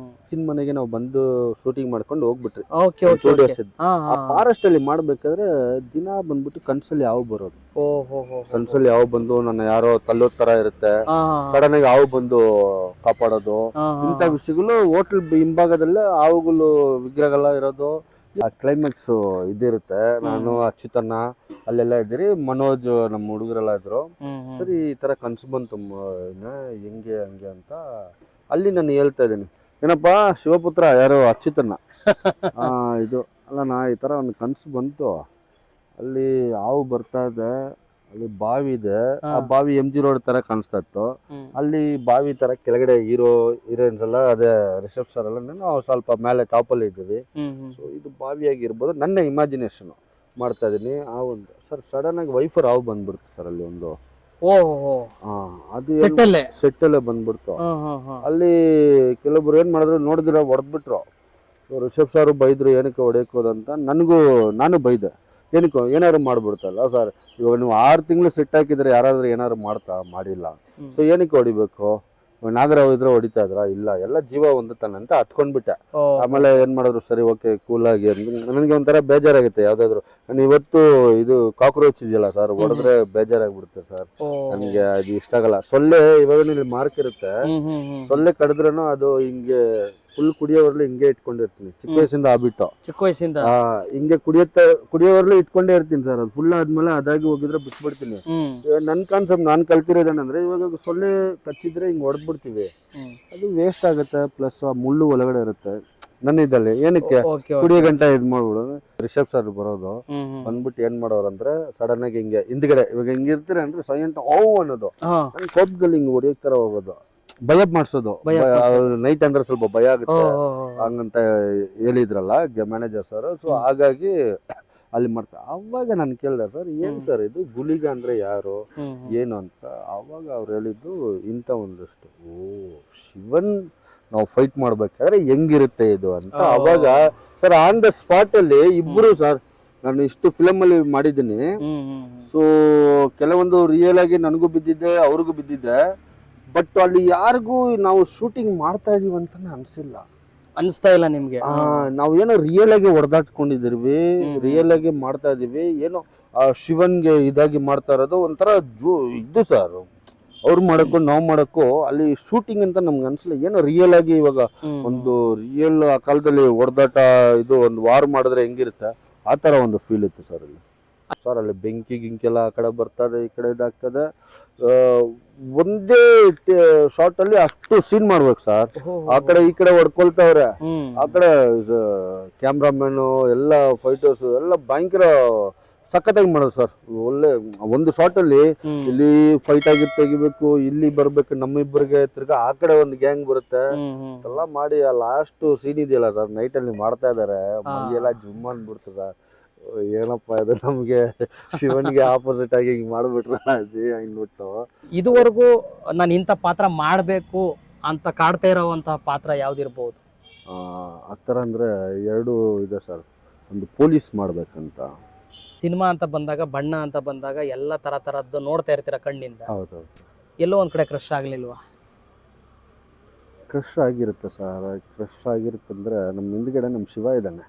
ಮನೆಗೆ ನಾವು ಬಂದು ಶೂಟಿಂಗ್ ಮಾಡ್ಕೊಂಡು ಹೋಗ್ಬಿಟ್ರಿ. 2 days ಆ ಫಾರೆಸ್ಟ್ ಅಲ್ಲಿ ಮಾಡ್ಬೇಕಾದ್ರೆ ದಿನ ಬಂದ್ಬಿಟ್ಟು ಕನ್ಸಲ್ಲಿ ಹಾವು ಬರೋದು. ಕನ್ಸಲ್ಲಿ ಹಾವು ಬಂದು ನನ್ನ ಯಾರೋ ತಲ್ಲೋ ತರ ಇರುತ್ತೆ, ಸಡನ್ ಆಗಿ ಹಾವು ಬಂದು ಕಾಪಾಡೋದು. ಇಂಥ ವಿಷಯಗಳು ಹೋಟೆಲ್ ಹಿಂಭಾಗದಲ್ಲೇ ಹಾವುಗಳು ವಿಗ್ರಹಗಳ ಇರೋದು. ಆ ಕ್ಲೈಮ್ಯಾಕ್ಸ್ ಇದಿರುತ್ತೆ. ನಾನು ಅಚ್ಯುತನ್ನ ಅಲ್ಲೆಲ್ಲ ಇದ್ದೀರಿ, ಮನೋಜ್ ನಮ್ಮ ಹುಡುಗರೆಲ್ಲ ಇದ್ರು. ಸರಿ ಈ ತರ ಕನ್ಸು ಬಂತು ಹೆಂಗೆ ಹಂಗೆ ಅಂತ ಅಲ್ಲಿ ನಾನು ಹೇಳ್ತಾ ಇದ್ದೀನಿ, ಏನಪ್ಪಾ ಶಿವಪುತ್ರ ಯಾರು ಅಚ್ಯುತನ್ನ ಇದು ಅಲ್ಲ ಈ ತರ ಒಂದು ಕನ್ಸು ಬಂತು, ಅಲ್ಲಿ ಹಾವು ಬರ್ತಾ ಇದೆ, ಅಲ್ಲಿ ಬಾವಿ ಇದೆ. ಆ ಬಾವಿ MG ರೋಡ್ ತರ ಕಾಣಿಸ್ತಾ ಇತ್ತು. ಅಲ್ಲಿ ಬಾವಿ ತರ ಕೆಳಗಡೆ ಹೀರೋಯಿನ್ಸ್ ಎಲ್ಲ, ಅದೇ ರಿಷಬ್ ಸರ್ ಎಲ್ಲ ನಾವು ಸ್ವಲ್ಪ ಮೇಲೆ ಟಾಪ್ ಅಲ್ಲಿ ಇದ್ದೀವಿ. ಸೊ ಇದು ಬಾವಿಯಾಗಿರ್ಬೋದು, ನನ್ನ ಇಮ್ಯಾಜಿನೇಷನ್ ಮಾಡ್ತಾ ಇದೀನಿ. ಆ ಒಂದು ಸರ್ ಸಡನ್ ಆಗಿ ವೈಫರ್ ಹಾವು ಬಂದ್ಬಿಡ್ತು ಸರ್ ಅಲ್ಲಿ ಒಂದು. ಅದು ಸೆಟ್ಟಲ್ಲೇ ಬಂದ್ಬಿಡ್ತು. ಅಲ್ಲಿ ಕೆಲವೊಬ್ರು ಏನ್ ಮಾಡಿದ್ರು ನೋಡಿದ್ರೆ ಹೊಡೆದ್ಬಿಟ್ರು. ರಿಷಬ್ ಸರ್ ಬೈದ್ರು, ಏನಕ್ಕೆ ಹೊಡೆಯೋಕೋದಂತ. ನಾನು ಬೈದೆ, ಏನಕ್ಕೋ ಏನಾದ್ರು ಮಾಡ್ಬಿಡ್ತಲ್ಲ ಸರ್. ಇವಾಗ ನೀವು 6 ತಿಂಗಳು ಸೆಟ್ ಹಾಕಿದ್ರೆ ಯಾರಾದ್ರೂ ಏನಾದ್ರು ಮಾಡಿಲ್ಲ. ಸೊ ಏನಕ್ಕೆ ಹೊಡಿಬೇಕು, ನಾಗರಾವ್ ಇದ್ರೆ ಹೊಡಿತಾ ಇದ್ರ, ಇಲ್ಲ ಎಲ್ಲ ಜೀವ ಹೊಂದುತ್ತಾನೆ ಅಂತ ಹತ್ಕೊಂಡ್ಬಿಟ್ಟೆ. ಆಮೇಲೆ ಏನ್ ಮಾಡಿದ್ರು, ಸರಿ ಓಕೆ ಕೂಲ್ ಆಗಿ. ನನಗೆ ಒಂಥರ ಬೇಜಾರಾಗುತ್ತೆ. ಯಾವ್ದಾದ್ರು ನಾನು ಇವತ್ತು ಇದು ಕಾಕ್ರೋಚ್ ಇದೆಯಲ್ಲ ಸರ್, ಹೊಡೆದ್ರೆ ಬೇಜಾರಾಗ್ಬಿಡುತ್ತೆ ಸರ್. ನನಗೆ ಅದು ಇಷ್ಟ ಆಗಲ್ಲ. ಸೊಳ್ಳೆ ಇವಾಗ ಇಲ್ಲಿ ಮಾರ್ಕ್ ಇರುತ್ತೆ, ಸೊಳ್ಳೆ ಕಡಿದ್ರೂ ಅದು ಹಿಂಗೆ ಫುಲ್ ಕುಡಿಯೋವರ್ಲು ಹಿಂಗೆ ಇಟ್ಕೊಂಡಿರ್ತೀನಿ. ಚಿಕ್ಕ ವಯಸ್ಸಿಂದ ಆಗ್ಬಿಟ್ಟು ಹಿಂಗೆ ಕುಡಿಯೋವರ್ಲು ಇಟ್ಕೊಂಡೇ ಇರ್ತೀನಿ ಸರ್. ಅದು ಫುಲ್ ಆದ್ಮೇಲೆ ಅದಾಗಿ ಹೋಗಿದ್ರೆ ಬಿಟ್ಬಿಡ್ತೀನಿ. ನನ್ ಕಾನ್ಸೆಪ್ಟ್ ನಾನು ಕಲ್ತಿರೋದೇನಂದ್ರೆ, ಇವಾಗ ಸೊಳ್ಳೆ ಕಚ್ಚಿದ್ರೆ ಹಿಂಗ್ ಹೊಡೆದ್ಬಿಡ್ತೀವಿ, ಅದು ವೇಸ್ಟ್ ಆಗುತ್ತೆ. ಪ್ಲಸ್ ಆ ಮುಳ್ಳು ಒಳಗಡೆ ಇರುತ್ತೆ. ನನ್ನ ಇದಲ್ಲಿ ಏನಕ್ಕೆ ಕುಡಿಯೋ ಗಂಟ ಇದ್ ಮಾಡ್ಬಿಡೋದು. ರಿಷಬ್ ಸರ್ ಬರೋದು ಬಂದ್ಬಿಟ್ಟು ಏನ್ ಮಾಡೋರಂದ್ರೆ, ಸಡನ್ ಆಗಿ ಹಿಂಗೆ ಹಿಂದ್ಗಡೆ ಇವಾಗ ಹಿಂಗಿರ್ತೀರ ಅಂದ್ರೆ ಸೈಲೆಂಟ್ ಅನ್ನೋದು, ನನ್ ಕೋಪದಲ್ಲಿ ಹಿಂಗ್ ಹೊಡಿಯೋ ತರ ಹೋಗೋದು, ಭಯ ಮಾಡ್ಸೋದು. ನೈಟ್ ಅಂದ್ರೆ ಸ್ವಲ್ಪ ಭಯ ಆಗುತ್ತೆ ಹಂಗಂತ ಹೇಳಿದ್ರಲ್ಲ ಮ್ಯಾನೇಜರ್ ಸರ್. ಸೊ ಹಾಗಾಗಿ ಅಲ್ಲಿ ಮಾಡ್ತಾ ಅವಾಗ ನಾನು ಕೇಳಿದೆ ಸರ್ ಏನು ಸರ್ ಇದು ಗುಳಿಗ ಅಂದರೆ ಯಾರು ಏನು ಅಂತ. ಅವಾಗ ಅವ್ರು ಹೇಳಿದ್ದು ಇಂಥ ಒಂದಷ್ಟು ಶಿವನ್ ನಾವು ಫೈಟ್ ಮಾಡ್ಬೇಕಾದ್ರೆ ಹೆಂಗಿರುತ್ತೆ ಇದು ಅಂತ. ಅವಾಗ ಸರ್ ಆನ್ ದ ಸ್ಪಾಟಲ್ಲಿ ಇಬ್ಬರು ಸರ್, ನಾನು ಇಷ್ಟು ಫಿಲಮಲ್ಲಿ ಮಾಡಿದ್ದೀನಿ, ಸೊ ಕೆಲವೊಂದು ರಿಯಲ್ ಆಗಿ ನನಗೂ ಬಿದ್ದಿದ್ದೆ ಅವ್ರಿಗೂ ಬಿದ್ದಿದ್ದೆ, ಬಟ್ ಅಲ್ಲಿ ಯಾರಿಗೂ ನಾವು ಶೂಟಿಂಗ್ ಮಾಡ್ತಾ ಇದೀವಿ ಅಂತಾನೆ
ಅನಿಸ್ತಾ ಇಲ್ಲ ನಿಮ್ಗೆ?
ನಾವು ಏನೋ ರಿಯಲ್ ಆಗಿ ಹೊಡೆದಾಟ್ಕೊಂಡಿದಿರ್ವಿ, ರಿಯಲ್ ಆಗಿ ಮಾಡ್ತಾ ಇದೀವಿ, ಏನೋ ಶಿವನ್ಗೆ ಇದಾಗಿ ಮಾಡ್ತಾ ಇರೋದು ಒಂಥರ ಇದು ಸರ್. ಅವ್ರು ಮಾಡಕ್ಕೂ ನಾವು ಮಾಡಕ್ಕೂ ಅಲ್ಲಿ ಶೂಟಿಂಗ್ ಅಂತ ನಮ್ಗೆ ಅನ್ಸಲ್ಲ. ಏನೋ ರಿಯಲ್ ಆಗಿ ಇವಾಗ ಒಂದು ರಿಯಲ್ ಆ ಕಾಲದಲ್ಲಿ ಹೊಡೆದಾಟ ಇದು ಒಂದು ವಾರ್ ಮಾಡಿದ್ರೆ ಹೆಂಗಿರುತ್ತೆ ಆ ತರ ಒಂದು ಫೀಲ್ ಇತ್ತು ಸರ್ ಅಲ್ಲಿ. ಸರ್ ಅಲ್ಲಿ ಬೆಂಕಿ ಗಿಂಕೆಲ್ಲ ಆ ಕಡೆ ಬರ್ತದೆ, ಈ ಕಡೆ ಇದಾಗ್ತದೆ. ಒಂದೇ ಶಾರ್ಟ್ ಅಲ್ಲಿ ಅಷ್ಟು ಸೀನ್ ಮಾಡ್ಬೇಕು ಸರ್. ಆ ಕಡೆ ಈ ಕಡೆ ಹೊಡ್ಕೊಳ್ತಾವ್ರೆ, ಆ ಕಡೆ ಕ್ಯಾಮ್ರಾಮನ್ ಎಲ್ಲ ಫೈಟರ್ಸ್ ಎಲ್ಲ ಭಯಂಕರ ಸಖತ್ತಾಗಿ ಮಾಡೋದು ಸರ್. ಒಳ್ಳೆ ಒಂದು ಶಾರ್ಟ್ ಅಲ್ಲಿ ಇಲ್ಲಿ ಫೈಟ್ ಆಗಿ ತೆಗಿಬೇಕು, ಇಲ್ಲಿ ಬರ್ಬೇಕು ನಮ್ಮಿಬ್ಬರಿಗೆ, ತಿರ್ಗಾ ಆ ಕಡೆ ಒಂದು ಗ್ಯಾಂಗ್ ಬರುತ್ತೆ ಎಲ್ಲ ಮಾಡಿ ಆ ಲಾಸ್ಟ್ ಸೀನ್ ಇದೆಯಲ್ಲ ಸರ್, ನೈಟ್ ಅಲ್ಲಿ ಮಾಡ್ತಾ ಇದಾರೆ, ಮೈಯೆಲ್ಲ ಜುಮ್ ಅಂದ್ಬಿಡ್ತು ಸರ್. ಏನಪ್ಪಾ ಇದು ನಮ್ಗೆ ಶಿವನ್ಗೆ ಆಪೋಸಿಟ್ ಆಗಿ ಹಿಂಗ್ ಮಾಡ್ಬಿಟ್ರ ಅಂದ್ಬಿಟ್ಟು.
ಇದುವರೆಗೂ ನಾನು ಇಂಥ ಪಾತ್ರ ಮಾಡ್ಬೇಕು ಅಂತ ಕಾಡ್ತಾ ಇರೋವಂತ ಪಾತ್ರ ಯಾವ್ದಿರ್ಬೋದು?
ಆತರ ಅಂದ್ರೆ ಎರಡು ಇದೆ ಸರ್. ಒಂದು ಪೊಲೀಸ್ ಮಾಡ್ಬೇಕಂತ.
ಸಿನಿಮಾ ಅಂತ ಬಂದಾಗ, ಬಣ್ಣ ಅಂತ ಬಂದಾಗ ಎಲ್ಲ ತರದ್ದು ನೋಡ್ತಾ ಇರ್ತೀರ ಕಣ್ಣಿಂದ.
ಹೌದೌದು.
ಎಲ್ಲೋ ಒಂದ್ ಕಡೆ ಕ್ರಶ್ ಆಗ್ಲಿಲ್ವಾ?
ಕ್ರಶ್ ಆಗಿರುತ್ತೆ ಸರ್. ಕ್ರಶ್ ಆಗಿರುತ್ತಂದ್ರೆ ನಮ್ಮ ಹಿಂದ್ಗಡೆ ನಮ್ಮ ಶಿವ ಇದ್ದಾನೆ.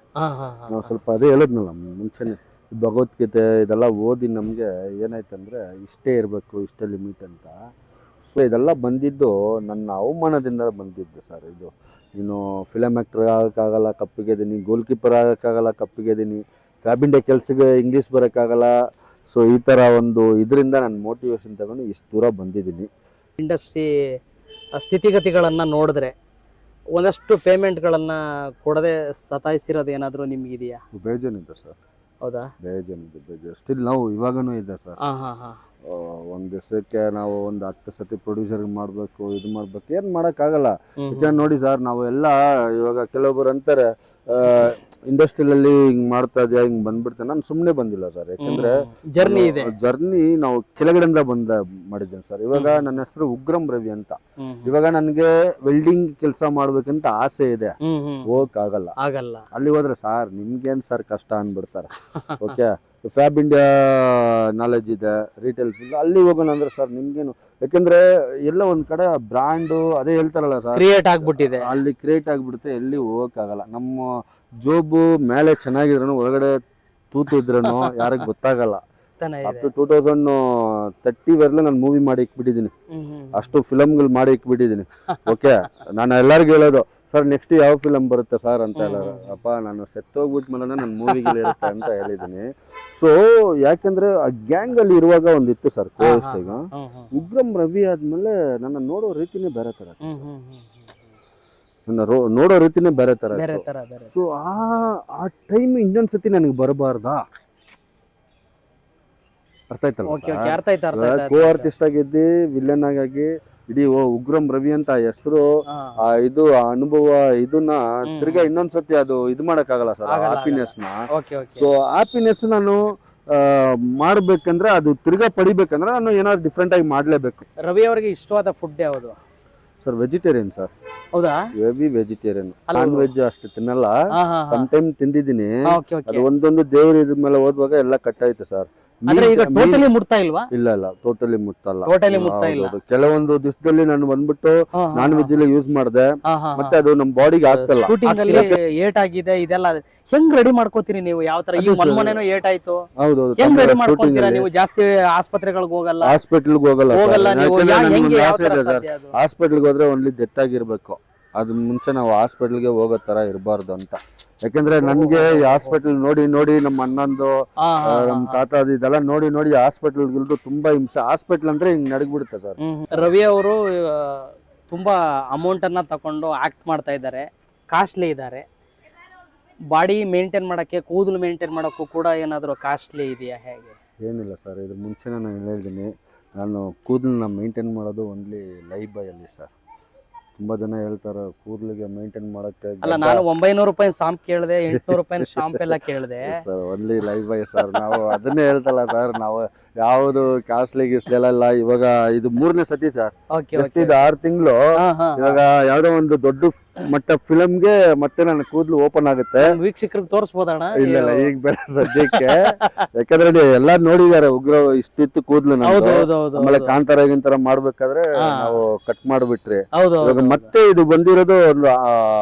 ನಾವು ಸ್ವಲ್ಪ ಅದೇ ಹೇಳಿದ್ನಲ್ಲ ಮುಂಚೆನೆ, ಭಗವದ್ಗೀತೆ ಇದೆಲ್ಲ ಓದಿ ನಮಗೆ ಏನಾಯ್ತಂದ್ರೆ ಇಷ್ಟೇ ಇರಬೇಕು, ಇಷ್ಟೇ ಲಿಮಿಟ್ ಅಂತ. ಸೊ ಇದೆಲ್ಲ ಬಂದಿದ್ದು ನನ್ನ ಅವಮಾನದಿಂದ ಬಂದಿದ್ದು ಸರ್. ಇದು ನೀನು ಫಿಲಮ್ ಆ್ಯಕ್ಟರ್ ಆಗೋಕ್ಕಾಗಲ್ಲ, ಕಪ್ಪಿಗೆದೀನಿ, ಗೋಲ್ ಕೀಪರ್ ಆಗೋಕ್ಕಾಗಲ್ಲ, ಕಪ್ಪಿಗೆದೀನಿ, ಫ್ಯಾಬಿಂಡೆ ಕೆಲ್ಸಕ್ಕೆ ಇಂಗ್ಲೀಷ್ ಬರೋಕ್ಕಾಗಲ್ಲ. ಸೊ ಈ ಥರ ಒಂದು ಇದರಿಂದ ನಾನು ಮೋಟಿವೇಶನ್ ತಗೊಂಡು ಇಷ್ಟು ದೂರ ಬಂದಿದ್ದೀನಿ.
ಇಂಡಸ್ಟ್ರಿ ಸ್ಥಿತಿಗತಿಗಳನ್ನ ನೋಡಿದ್ರೆ ಒಂದಷ್ಟು ಪೇಮೆಂಟ್ಗಳನ್ನ ಕೊಡದೆ ಸತಾಯಿಸಿರೋದು ಏನಾದರೂ ನಿಮ್ಗಿದೆಯಾ?
ಬೇಜಾನಿದೆ ಸರ್.
ಹೌದಾ?
ಬೇಜಾನಿದೆ. ಸ್ಟಿಲ್ ನಾವು ಇವಾಗನೂ ಇದೆ ಸರ್. ಒಂದು ದಿವಸಕ್ಕೆ ನಾವು ಒಂದು 10 ಸತಿ ಪ್ರೊಡ್ಯೂಸರ್ ಮಾಡಬೇಕು, ಇದು ಮಾಡ್ಬೇಕು, ಏನು ಮಾಡೋಕ್ಕಾಗಲ್ಲ. ಯಾಕಂದ್ರೆ ನೋಡಿ ಸರ್, ನಾವು ಎಲ್ಲ ಇವಾಗ ಕೆಲವೊಬ್ಬರು ಅಂತಾರೆ ಇಂಡಸ್ಟ್ರಿಯಲ್ಲಿ ಹಿಂಗ್ ಮಾಡ್ತಾ ಇದೆಯಾ, ಹಿಂಗ್ ಬಂದ್ಬಿಡ್ತೇನೆ. ನಾನು ಸುಮ್ಮನೆ ಬಂದಿಲ್ಲ ಸರ್. ಯಾಕಂದ್ರೆ ಜರ್ನಿ ನಾವು ಕೆಳಗಡೆಯಿಂದ ಮಾಡಿದ್ದೇನೆ ಸರ್. ಇವಾಗ ನನ್ನ ಹೆಸರು ಉಗ್ರಂ ರವಿ ಅಂತ. ಇವಾಗ ನನ್ಗೆ ವೆಲ್ಡಿಂಗ್ ಕೆಲಸ ಮಾಡ್ಬೇಕಂತ ಆಸೆ ಇದೆ, ಹೋಗಕ್ಕಾಗಲ್ಲ. ಅಲ್ಲಿ ಹೋದ್ರೆ ಸಾರ್ ನಿಮ್ಗೇನ್ ಸರ್ ಕಷ್ಟ ಅನ್ಬಿಡ್ತಾರೆ. ಓಕೆ, ಫ್ಯಾಬ್ ಇಂಡಿಯಾ ನಾಲೆಜ್ ಇದೆ, ರಿಟೇಲ್ ಫೀಲ್ಡ್, ಅಲ್ಲಿ ಹೋಗೋಣ ಅಂದ್ರೆ ಸರ್ ನಿಮ್ಗೇನು, ಯಾಕಂದ್ರೆ ಎಲ್ಲ ಒಂದ್ ಕಡೆ ಬ್ರ್ಯಾಂಡು ಅದೇ ಹೇಳ್ತಾರಲ್ಲ ಸರ್, ಕ್ರಿಯೇಟ್ ಆಗ್ಬಿಟ್ಟಿದೆ, ಅಲ್ಲಿ ಕ್ರಿಯೇಟ್ ಆಗ್ಬಿಡುತ್ತೆ, ಎಲ್ಲಿ ಹೋಗಕ್ಕಾಗಲ್ಲ. ನಮ್ಮ ಜೋಬು ಮೇಲೆ ಚೆನ್ನಾಗಿದ್ರು ಒಳಗಡೆ ತೂತು ಇದ್ರೂ ಯಾರಿಗ್ ಗೊತ್ತಾಗಲ್ಲ. ಅಪ್ ಟು 2030 ವರೆಗೂ ನಾನು ಮೂವಿ ಮಾಡಿ ಇಕ್ಬಿಟ್ಟಿದ್ದೀನಿ, ಅಷ್ಟು ಫಿಲಮ್ಗಳು ಮಾಡಿ ಇಕ್ಬಿಟ್ಟಿದ್ದೀನಿ. ಓಕೆ, ನಾನು ಎಲ್ಲರಿಗೂ ಹೇಳೋದು ಸರ್ ನೆಕ್ಸ್ಟ್ ಯಾವ ಫಿಲಮ್ ಬರುತ್ತೆ ಸರ್ ಅಂತ ಹೇಳೋರು. ಅಪ್ಪ ನಾನು ಸೆತ್ತೋಗ್ಬಿಟ್ಮೇಲೆ ನನ್ನ ಮೂವಿಗಳಿರುತ್ತೆ ಅಂತ ಹೇಳಿದ್ದೀನಿ. ಸೊ ಯಾಕಂದ್ರೆ ಆ ಗ್ಯಾಂಗ್ ಅಲ್ಲಿ ಇರುವಾಗ ಒಂದಿತ್ತು ಸರ್ ಈಗ ಉಗ್ರಂ ರವಿ ಆದ್ಮೇಲೆ ನನ್ನ ನೋಡೋ ರೀತಿನೇ ಬೇರೆ ತರ, ನನ್ನ ನೋಡೋ ರೀತಿನೇ ಬೇರೆ ತರ. ಸೊ ಆ ಟೈಮ್ ಇನ್ನೊಂದ್ಸತಿ ನನಗೆ ಬರಬಾರ್ದಾ? ಅರ್ಥ ಆಯ್ತಲ್ಲ, ಕೋ ಆರ್ಟಿಸ್ಟ್ ಆಗಿದ್ದಿ, ವಿಲನ್ ಆಗಿ ಇಡೀ ಉಗ್ರಂ ರವಿ ಅಂತ ಹೆಸರು, ಇದು ಅನುಭವ, ಇದನ್ನ ತಿರ್ಗಾ ಇನ್ನೊಂದ್ಸತಿ ಅದು ಇದು ಮಾಡಕ್ಕಾಗಲ್ಲ ಸರ್ ಹ್ಯಾಪಿನೆಸ್ ನ. ಸೊ ಹ್ಯಾಪಿನೆಸ್ ನಾನು ಮಾಡ್ಬೇಕಂದ್ರೆ, ಅದು ತಿರ್ಗಾ ಪಡಿಬೇಕಂದ್ರೆ ನಾನು ಏನಾದ್ರು ಡಿಫ್ರೆಂಟ್ ಆಗಿ ಮಾಡ್ಲೇಬೇಕು.
ರವಿ ಅವರಿಗೆ ಇಷ್ಟವಾದ ಫುಡ್ ಯಾವುದು
ಸರ್? Vegetarian sir.
ಹೌದಾ?
ಹೆವಿ ವೆಜಿಟೇರಿಯನ್, ನಾನ್ ವೆಜ್ ಅಷ್ಟು ತಿನ್ನಲ್ಲ. ಸಮ್ ಟೈಮ್ ತಿಂದಿದ್ದೀನಿ. ಅದು ಒಂದೊಂದು ದೇವ್ರ ಇದ್ರ ಮೇಲೆ ಹೋದ್ವಾಗ ಎಲ್ಲ ಕಟ್ಟಾಯ್ತು ಸರ್.
ಟೋಟಲಿ ಮುಟ್ತಾ ಇಲ್ವಾ?
ಇಲ್ಲ, ಟೋಟಲಿ ಮುಟ್ತಲ್ಲ. ಕೆಲವೊಂದು ದಿವಸದಲ್ಲಿ ನಾನು ಬಂದ್ಬಿಟ್ಟು ನಾನ್ ವೆಜ್ ಯೂಸ್ ಮಾಡಿದೆ, ಮತ್ತೆ ಅದು ನಮ್ ಬಾಡಿಗೆ ಆಗ್ತಲ್ಲ.
ಏಟ್ ಆಗಿದೆ, ಇದೆಲ್ಲ ಹೆಂಗ್ ರೆಡಿ ಮಾಡ್ಕೋತೀರಿ ನೀವು? ಯಾವ ತರ? ಈಗ ಮೊನ್ನೆನೋ ಏಟ್ ಆಯ್ತು,
ಹೌದೌದು.
ಹೆಂಗ್ ರೆಡಿ ಮಾಡ್ಕೊತೀರಾ ನೀವು? ಜಾಸ್ತಿ ಆಸ್ಪತ್ರೆಗಳಿಗೆ ಹೋಗಲ್ಲ?
ಹಾಸ್ಪಿಟಲ್ಗೆ ಹೋಗಲ್ಲ.
ಯಾಕಂದ್ರೆ
ಹಾಸ್ಪಿಟಲ್ಗೆ ಹೋದ್ರೆ ಓನ್ಲಿ ಡೆತ್ ಆಗಿರ್ಬೇಕು, ಅದ್ ಮುಂಚೆ ನಾವು ಹಾಸ್ಪಿಟಲ್ಗೆ ಹೋಗೋ ತರ ಇರಬಾರ್ದು ಅಂತ. ಯಾಕಂದ್ರೆ ನನ್ಗೆ ಈ ಹಾಸ್ಪಿಟಲ್ ನೋಡಿ ನೋಡಿ ನಮ್ಮ ಅಣ್ಣಂದು, ನಮ್ ತಾತ ಇದೆಲ್ಲ ನೋಡಿ ನೋಡಿ ಹಾಸ್ಪಿಟಲ್ಗಿಲ್ದು ತುಂಬಾ ಹಿಂಸೆ. ಹಾಸ್ಪಿಟಲ್ ಅಂದ್ರೆ ಹಿಂಗ್ ನಡಗ್ಬಿಡುತ್ತೆ ಸರ್.
ರವಿ ಅವರು ತುಂಬಾ ಅಮೌಂಟ್ ಅನ್ನ ತಕೊಂಡು ಆಕ್ಟ್ ಮಾಡ್ತಾ ಇದ್ದಾರೆ, ಕಾಸ್ಟ್ಲಿ ಇದ್ದಾರೆ. ಬಾಡಿ ಮೇಂಟೈನ್ ಮಾಡಕ್ಕೆ, ಕೂದಲು ಮೇಂಟೈನ್ ಮಾಡೋಕ್ಕೂ ಕೂಡ ಏನಾದ್ರು ಕಾಸ್ಟ್ಲಿ ಇದೆಯಾ, ಹೇಗೆ?
ಏನಿಲ್ಲ ಸರ್, ಇದ್ರ ಮುಂಚೆನೇ ನಾನು ಹೇಳಿದ್ದೀನಿ, ನಾನು ಕೂದಲನ್ನ ಮೇಂಟೈನ್ ಮಾಡೋದು ಓನ್ಲಿ ಲೈಫ್ ಬಾಯ್ ಅಲ್ಲಿ ಸರ್. ತುಂಬಾ ಜನ ಹೇಳ್ತಾರೆ ಕೂದಲಿಗೆ ಮೇಂಟೈನ್ ಮಾಡಕ್ಕೆ
ಅಲ್ಲ, ನಾನು 900 ರೂಪಾಯಿ ಶಾಂಪ್ ಕೇಳಿದೆ, 800 ರೂಪಾಯಿ ಶಾಂಪ್ ಎಲ್ಲ ಕೇಳಿದೆ.
Sir only life by sir. ನಾವು ಅದನ್ನೇ ಹೇಳ್ತಲ್ಲ ಸರ್, ನಾವು ಯಾವುದು ಕಾಸ್ಟ್ಲಿ ಗಿಸ್ಲೆಲ್ಲ ಇವಾಗ ಇದು 3ನೇ ಸತಿ ಸರ್. ಇದು 6 ತಿಂಗಳು. ಇವಾಗ ಯಾವ್ದೋ ಒಂದು ದೊಡ್ಡ ಮಟ್ಟ ಫಿಲಮ್ಗೆ ಮತ್ತೆ ನನ್ನ ಕೂದಲು ಓಪನ್ ಆಗುತ್ತೆ.
ವೀಕ್ಷಕರಿಗೆ ತೋರಿಸಬಹುದಣ್ಣ?
ಇಲ್ಲ ಈಗ ಬೇಡ ಸದ್ಯಕ್ಕೆ, ಯಾಕಂದ್ರೆ ಎಲ್ಲಾ ನೋಡಿದಾರೆ ಉಗ್ರ ಇಷ್ಟಿತ್ತು ಕೂದಲು. ಆಮೇಲೆ ಕಾಂತಾರ ಮಾಡ್ಬೇಕಾದ್ರೆ ನಾವು ಕಟ್ ಮಾಡ್ಬಿಟ್ರಿ. ಇವಾಗ ಮತ್ತೆ ಇದು ಬಂದಿರೋದು ಒಂದು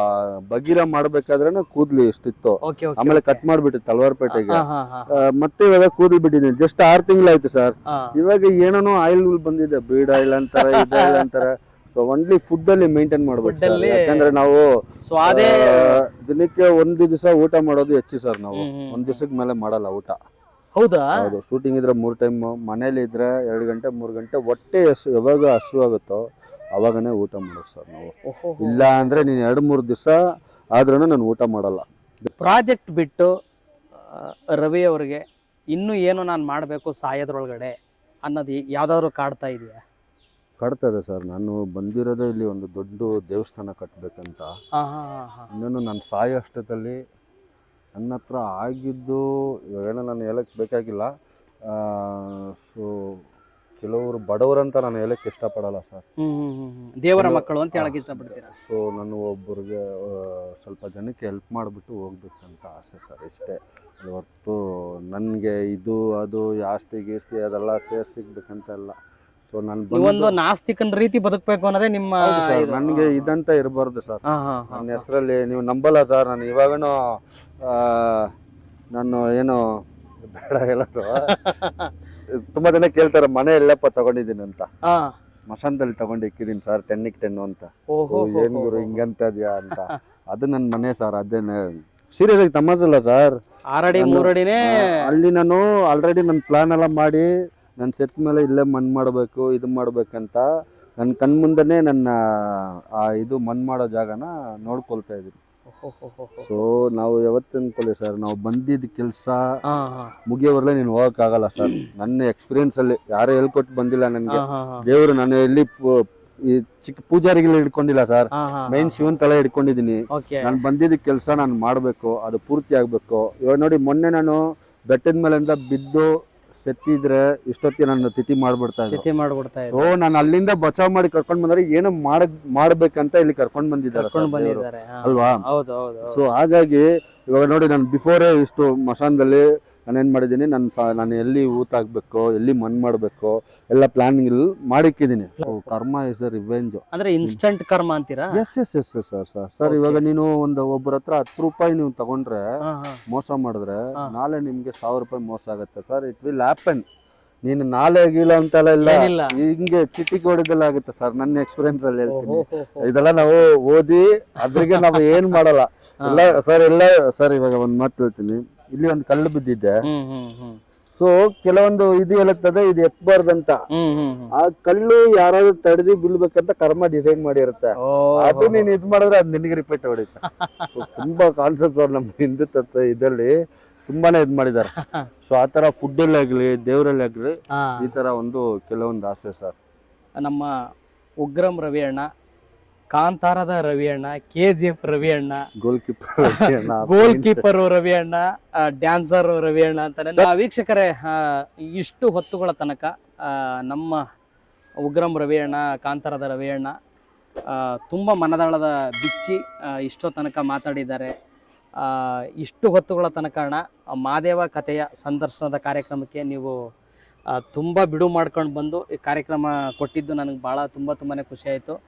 ಬಗೀರ ಮಾಡ್ಬೇಕಾದ್ರೆ ಕೂದ್ಲು ಎಷ್ಟಿತ್ತು, ಆಮೇಲೆ ಕಟ್ ಮಾಡ್ಬಿಟ್ರಿ ತಲವಾರ್ಪೇಟೆಗೆ. ಮತ್ತೆ ಇವಾಗ ಕೂದಲು ಬಿಟ್ಟಿದ್ದೀನಿ. ಜಸ್ಟ್ 6 ತಿಂಗಳಾಯ್ತು ಸರ್. ಇವಾಗ ಏನೇನೋ ಆಯಿಲ್ ಬಂದಿದೆ, ಬೀಡ್ ಆಯಿಲ್ ಅಂತಾರೆ, ಇದು ಆಯಿಲ್ ಅಂತಾರೆ. ಸೊ ಒನ್ಲಿ ಫುಡ್ ಅಲ್ಲಿ ಮೇಂಟೈನ್ ಮಾಡ್ಬೇಕು ಸರ್. ಯಾಕಂದ್ರೆ ನಾವು ದಿನಕ್ಕೆ 1 ದಿವಸ ಊಟ ಮಾಡೋದು ಹೆಚ್ಚು ಸರ್. ನಾವು 1 ದಿವಸಕ್ಕೆ ಮೇಲೆ ಮಾಡಲ್ಲ ಊಟ.
ಹೌದಾ?
ಹೌದು. ಶೂಟಿಂಗ್ ಇದ್ರೆ 3 ಟೈಮ್, ಮನೇಲಿ ಇದ್ರೆ 2 ಗಂಟೆ 3 ಗಂಟೆ ಹೊಟ್ಟೆ ಯಾವಾಗ ಹಸು ಆಗುತ್ತೋ ಅವಾಗನೇ ಊಟ ಮಾಡೋದು ಸರ್ ನಾವು. ಇಲ್ಲ ಅಂದ್ರೆ ನೀನ್ 2-3 ದಿವಸ ಆದ್ರೂ ನಾನು ಊಟ ಮಾಡಲ್ಲ.
ಪ್ರಾಜೆಕ್ಟ್ ಬಿಟ್ಟು ರವಿ ಅವ್ರಿಗೆ ಇನ್ನು ಏನು ನಾನು ಮಾಡಬೇಕು ಸಾಯೋದ್ರೊಳಗಡೆ ಅನ್ನೋದು ಯಾವ್ದಾದ್ರು ಕಾಡ್ತಾ ಇದೆಯಾ?
ಕಾಡ್ತದೆ ಸರ್. ನಾನು ಬಂದಿರೋದೇ ಇಲ್ಲಿ ಒಂದು ದೊಡ್ಡ ದೇವಸ್ಥಾನ ಕಟ್ಟಬೇಕಂತ. ಇನ್ನೇನು ನಾನು ಸಾಯೋ ಅಷ್ಟದಲ್ಲಿ ನನ್ನ ಹತ್ರ ಆಗಿದ್ದು ಇವಾಗೇನೋ ನಾನು ಹೇಳಕ್ಕೆ ಬೇಕಾಗಿಲ್ಲ. ಸೊ ಕೆಲವರು ಬಡವರಂತ ನಾನು ಹೇಳಕ್ಕೆ ಇಷ್ಟಪಡಲ್ಲ ಸರ್.
ದೇವರ ಮಕ್ಕಳು ಅಂತ ಹೇಳಕ್ಕೆ ಇಷ್ಟಪಡ್ತೀರಾ?
ಸೊ ನಾನು ಒಬ್ಬರಿಗೆ ಸ್ವಲ್ಪ ಜನಕ್ಕೆ ಹೆಲ್ಪ್ ಮಾಡಿಬಿಟ್ಟು ಹೋಗ್ಬೇಕಂತ ಆಸೆ ಸರ್, ಇಷ್ಟೇ. ಹೊರತು ನನಗೆ ಇದು ಅದು ಆಸ್ತಿ ಗೀಸ್ತಿ ಅದೆಲ್ಲ ಸಿಗ್ಬೇಕಂತ ಇಲ್ಲ. ಸೊ ನಾನು
ಒಂದು ನಾಸ್ತಿಕನ ರೀತಿ ಬದುಕಬೇಕು ಅನ್ನೋದೇ ನಿಮ್ಮ?
ನನಗೆ ಇದಂತ ಇರಬಾರ್ದು ಸರ್. ನನ್ನ ಹೆಸರಲ್ಲಿ ನೀವು ನಂಬಲ್ಲ ಸರ್. ನಾನು ಇವಾಗನೂ ನಾನು ಏನು ಬೇಡ ಹೇಳೋದು. ತುಂಬಾ ಜನ ಕೇಳ್ತಾರೆ ಮನೆ ಎಲ್ಲಪ್ಪ ತಗೊಂಡಿದ್ದೀನಿ ಅಂತ. ಮಶಾಂತಲ್ಲಿ ತಗೊಂಡು ಇಕ್ಕಿದೀನಿ ಸರ್ 10ಕ್ಕೆ 10 ಅಂತ. ಏನ್ ಗುರು ಹಿಂಗಂತ ಇದ್ಯಾ ಅಂತ. ಅದು ನನ್ನ ಮನೆ ಸರ್. ಅದೇನೆ ಸೀರಿಯಸ್ ಆಗಿ ತಮಾಷಲ್ಲ ಸರ್.
6 ಅಡಿ 3 ಅಡಿನೇ
ಅಲ್ಲಿ ನಾನು ಆಲ್ರೆಡಿ ನನ್ನ ಪ್ಲಾನ್ ಎಲ್ಲ ಮಾಡಿ ನನ್ನ ಸೆಟ್ ಮೇಲೆ ಇಲ್ಲೇ ಮಣ್ಣು ಮಾಡಬೇಕು, ಇದು ಮಾಡ್ಬೇಕಂತ ನನ್ನ ಕಣ್ಮುಂದನೇ ನನ್ನ ಇದು ಮಣ್ಣು ಮಾಡೋ ಜಾಗನ ನೋಡ್ಕೊಳ್ತಾ ಇದ್ದೀನಿ. ಸೊ ನಾವು ಯಾವತ್ತು ಅನ್ಕೊಳ್ಳಿ ಸರ್, ನಾವು ಬಂದಿದ್ದ ಕೆಲಸ ಮುಗಿಯೋವರೆಲ್ಲ ನೀನು ಹೋಗಕ್ಕಾಗಲ್ಲ ಸರ್. ನನ್ನ ಎಕ್ಸ್ಪೀರಿಯನ್ಸ್ ಅಲ್ಲಿ ಯಾರು ಹೇಳ್ಕೊಟ್ಟು ಬಂದಿಲ್ಲ ನನಗೆ ದೇವರು. ನಾನು ಎಲ್ಲಿ ಈ ಚಿಕ್ಕ ಪೂಜಾರಿಗಳು ಹಿಡ್ಕೊಂಡಿಲ್ಲ ಸರ್. ಮೈನ್ ಶಿವನ್ ತಲೆ ಹಿಡ್ಕೊಂಡಿದೀನಿ. ನಾನು ಬಂದಿದ್ದ ಕೆಲಸ ನಾನು ಮಾಡ್ಬೇಕು, ಅದು ಪೂರ್ತಿ ಆಗ್ಬೇಕು. ಇವಾಗ ನೋಡಿ, ಮೊನ್ನೆ ನಾನು ಬೆಟ್ಟದ ಮೇಲಿಂದ ಬಿದ್ದು ಸೆತ್ತಿದ್ರೆ ಇಷ್ಟೊತ್ತಿಗೆ ನನ್ನ ತಿಥಿ ಮಾಡ್ಬಿಡ್ತಾ ಇದ್ದೆ. ಸೊ ನಾನು ಅಲ್ಲಿಂದ ಬಚಾವ್ ಮಾಡಿ ಕರ್ಕೊಂಡ್ ಬಂದ್ರೆ ಏನೋ ಮಾಡ್ಬೇಕಂತ ಇಲ್ಲಿ ಕರ್ಕೊಂಡ್ ಬಂದಿದ್ದಾರೆ ಅಲ್ವಾ? ಸೊ ಹಾಗಾಗಿ ಇವಾಗ ನೋಡಿ, ನಾನು ಬಿಫೋರೇ ಇಷ್ಟು ಮಶಾನ್ದಲ್ಲಿ ನಾನೇನ್ ಮಾಡಿದ್ದೀನಿ, ನಾನು ಎಲ್ಲಿ ಊತ ಹಾಕ್ಬೇಕು, ಎಲ್ಲಿ ಮಣ್ಣು ಮಾಡ್ಬೇಕು ಎಲ್ಲ ಪ್ಲಾನಿಂಗ್ ಮಾಡಿಕ್ಕಿದ್ದೀನಿ. ಕರ್ಮ ಇಸ್ ಅ ರಿವೆಂಜ್.
ಅಂದ್ರೆ ಇನ್ಸ್ಟಂಟ್ ಕರ್ಮ ಅಂತೀರಾ?
Yes sir. ಇವಾಗ ನೀನು ಒಬ್ಬರ ಹತ್ರ 10 ರೂಪಾಯಿ ನೀವು ತಗೊಂಡ್ರೆ, ಮೋಸ ಮಾಡಿದ್ರೆ ನಾಳೆ ನಿಮ್ಗೆ 1000 ರೂಪಾಯಿ ಮೋಸ ಆಗತ್ತೆ ಸರ್. It will happen. ನೀನು ನಾಳೆ ಆಗಿಲ್ಲ ಅಂತೆಲ್ಲ ಇಲ್ಲ, ಹಿಂಗೆ ಚಿಟಿಕೆ ಹೊಡೆದೆಲ್ಲ ಆಗುತ್ತೆ ಸರ್. ನನ್ನ ಎಕ್ಸ್ಪೀರಿಯನ್ಸ್ ಅಲ್ಲಿ ಹೇಳ್ತೀನಿ. ಇದೆಲ್ಲ ನಾವು ಓದಿ ಅದ್ರಿಗೆ ನಾವು ಏನ್ ಮಾಡಲ್ಲ ಎಲ್ಲ ಸರ್. ಇವಾಗ ಒಂದ್ ಮಾತು ಹೇಳ್ತೀನಿ, ಇಲ್ಲಿ ಒಂದು ಕಲ್ಲು ಬಿದ್ದಿದ್ದೆ. ಸೊ ಕೆಲವೊಂದು ಇದು ಹೇಳುತ್ತದೆ, ಇದು ಎತ್ತಬಾರ್ದಂತ. ಆ ಕಲ್ಲು ಯಾರಾದ್ರೂ ತಡೆದಿ ಬೀಳ್ಬೇಕಂತ ಕರ್ಮ ಡಿಸೈನ್ ಮಾಡಿರುತ್ತೆ. ಅದು ನೀನ್ ಇದ್ ಮಾಡಿದ್ರೆ ಅದ್ ನಿನಗೆ ರಿಪೀಟ್ ಹೊಡಿತ. ಸೊ ತುಂಬಾ ಕಾನ್ಸೆಪ್ಟ್ ಅವ್ರು ನಮ್ಮ ಹಿಂದೂ ತತ್ವ ಇದರಲ್ಲಿ ತುಂಬಾನೇ ಇದ್ ಮಾಡಿದ್ದಾರೆ. ಸೊ ಆತರ ಫುಡ್ ಅಲ್ಲಿ ಆಗ್ಲಿ, ದೇವರಲ್ಲಿ ಆಗ್ಲಿ, ಈ ತರ ಒಂದು ಕೆಲವೊಂದು ಆಸೆ ಸರ್.
ನಮ್ಮ ಉಗ್ರಂ ರವಿ ಅಣ್ಣ, ಕಾಂತಾರದ ರವಿ ಅಣ್ಣ, KGF ರವಿ ಅಣ್ಣ, ಗೋಲ್ ಕೀಪರ್ ರವಿ ಅಣ್ಣ, ಡ್ಯಾನ್ಸರ್ ರವಿ ಅಣ್ಣ ಅಂತಾನೆ. ವೀಕ್ಷಕರೇ, ಇಷ್ಟು ಹೊತ್ತುಗಳ ತನಕ ನಮ್ಮ ಉಗ್ರಂ ರವಿ ಅಣ್ಣ, ಕಾಂತಾರದ ರವಿ ಅಣ್ಣ ತುಂಬ ಮನದಾಳದ ಬಿಚ್ಚಿ ಇಷ್ಟೋ ತನಕ ಮಾತಾಡಿದ್ದಾರೆ. ಇಷ್ಟು ಹೊತ್ತುಗಳ ತನಕ ಅಣ್ಣ, ಮಾದೇವ ಕಥೆಯ ಸಂದರ್ಶನದ ಕಾರ್ಯಕ್ರಮಕ್ಕೆ ನೀವು ತುಂಬ ಬಿಡು ಮಾಡ್ಕೊಂಡು ಬಂದು ಈ ಕಾರ್ಯಕ್ರಮ ಕೊಟ್ಟಿದ್ದು ನನಗೆ ಭಾಳ ತುಂಬಾ ಖುಷಿ ಆಯಿತು.